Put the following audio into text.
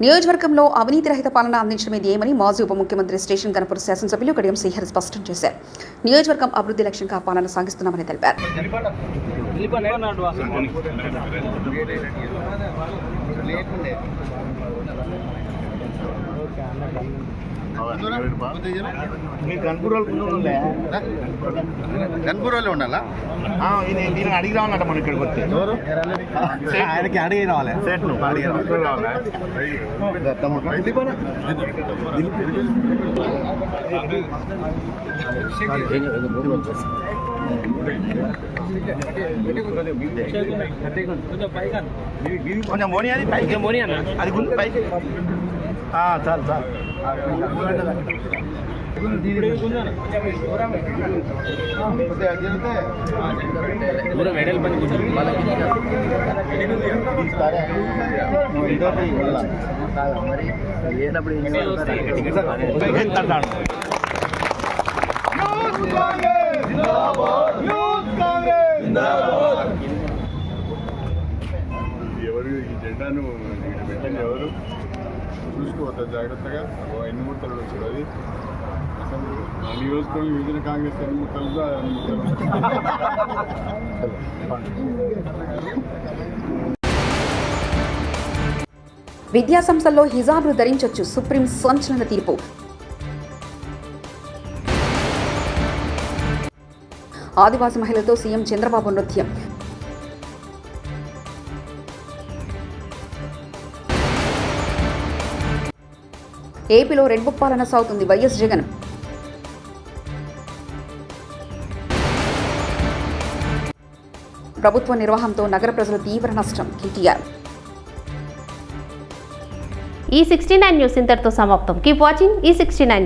నియోజకవర్గంలో అవినీతి రహిత పాలన అందించడమే ధ్యేయమని మాజీ ఉప ముఖ్యమంత్రి స్టేషన్ కనపూర్ శాసనసభ్యులు కడియం శ్రీహరి స్పష్టం చేశారు. నియోజకవర్గం అభివృద్ధి లక్ష్యంగా పాలన సాగిస్తున్నామని తెలిపారు. కన్పూర్లో ఉండాలా దీనికి అడిగి రావాలంట మనం ఇక్కడికి వస్తే ఆయనకి అడిగి రావాలి సేట్ను కొంచెం మోని అది పైకి మోని అన్న అది గుండు పైకి చాలు చాలు ఎవరు ఈ జెండాను పెట్టండి ఎవరు చూసుకోవద్దు జాగ్రత్తగా ఎన్ని ముట్టలు వచ్చాడు అది అసలు నియోజకవర్గం విభజన కాంగ్రెస్ ఎన్ని ముట్టలు అన్ని ముట్టలు. విద్యా సంస్థల్లో హిజాబ్లు ధరించొచ్చు, సుప్రీం సంచలన తీర్పు. ఆదివాసీ మహిళలతో సీఎం చంద్రబాబు నృత్యం. ఏపీలో రెడ్ బుక్ పాలన సాగుతుంది, వైఎస్ జగన్. ప్రభుత్వ నిర్వహణతో నగర ప్రజలు తీవ్ర నష్టం, కేటీఆర్. ఈ 69 న్యూస్ ఇంతటితో సమాప్తం. కీప్ వాచింగ్ ఈ 69.